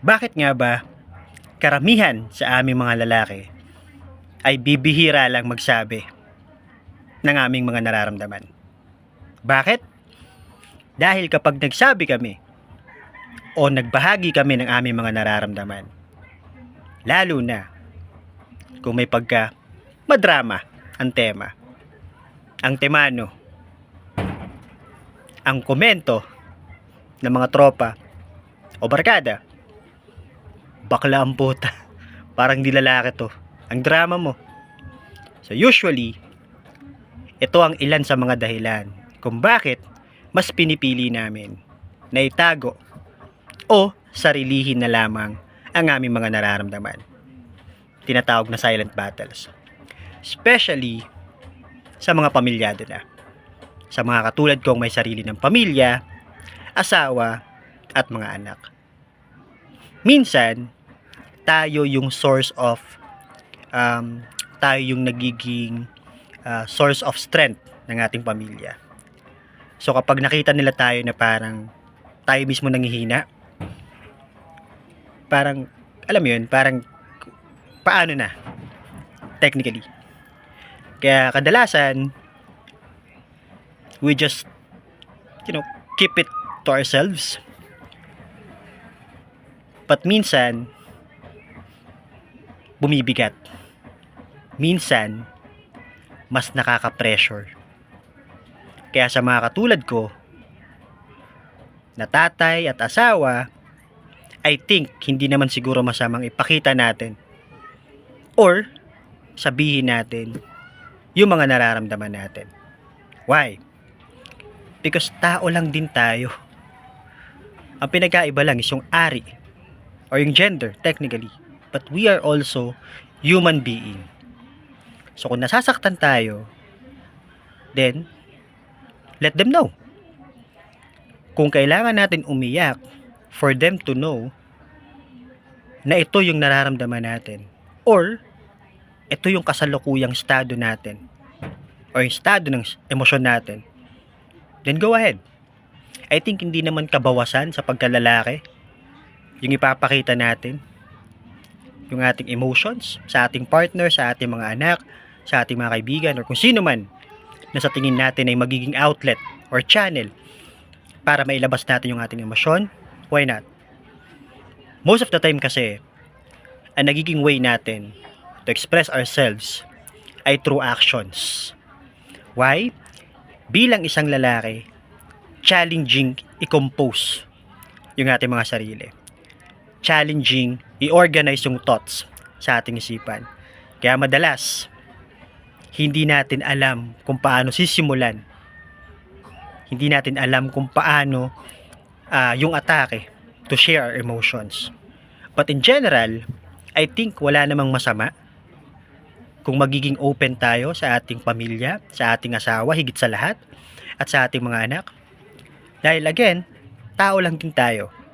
Bakit nga ba karamihan sa aming mga lalaki ay bibihira lang magsabi ng aming mga nararamdaman? Bakit? Dahil kapag nagsabi kami o nagbahagi kami ng aming mga nararamdaman, lalo na kung may pagka madrama ang tema, ang temano, ang komento ng mga tropa o barkada, bakla ang puta, parang di lalaki to, ang drama mo. So usually, ito ang ilan sa mga dahilan kung bakit mas pinipili namin na itago o sarilihin na lamang ang aming mga nararamdaman. Tinatawag na silent battles. Especially sa mga pamilyado na. Sa mga katulad kong may sarili ng pamilya, asawa, at mga anak. Minsan, tayo yung source of, tayo yung nagiging source of strength ng ating pamilya. So kapag nakita nila tayo na parang tayo mismo nanghihina, parang, alam mo yun, parang paano na, technically. Kaya kadalasan, we just, keep it to ourselves. But minsan, bumibigat. Minsan, mas nakaka-pressure. Kaya sa mga katulad ko, na tatay at asawa, I think hindi naman siguro masamang ipakita natin or sabihin natin yung mga nararamdaman natin. Why? Because tao lang din tayo. Ang pinagkaiba lang is yung ari or yung gender technically. But we are also human being. So kung nasasaktan tayo, then let them know. Kung kailangan natin umiyak for them to know na ito yung nararamdaman natin or ito yung kasalukuyang estado natin or yung estado ng emosyon natin, then go ahead. I think hindi naman kabawasan sa pagkalalaki yung ipapakita natin yung ating emotions sa ating partner, sa ating mga anak, sa ating mga kaibigan or kung sino man na sa tingin natin ay magiging outlet or channel para mailabas natin yung ating emosyon. Why not? Most of the time kasi, ang nagiging way natin to express ourselves ay through actions. Why? Bilang isang lalaki, challenging i-compose yung ating mga sarili. Challenging i-organize yung thoughts sa ating isipan. Kaya madalas, hindi natin alam kung paano sisimulan. Hindi natin alam kung paano yung atake to share our emotions. But in general, I think wala namang masama kung magiging open tayo sa ating pamilya, sa ating asawa, higit sa lahat, at sa ating mga anak. Dahil again, tao lang din tayo.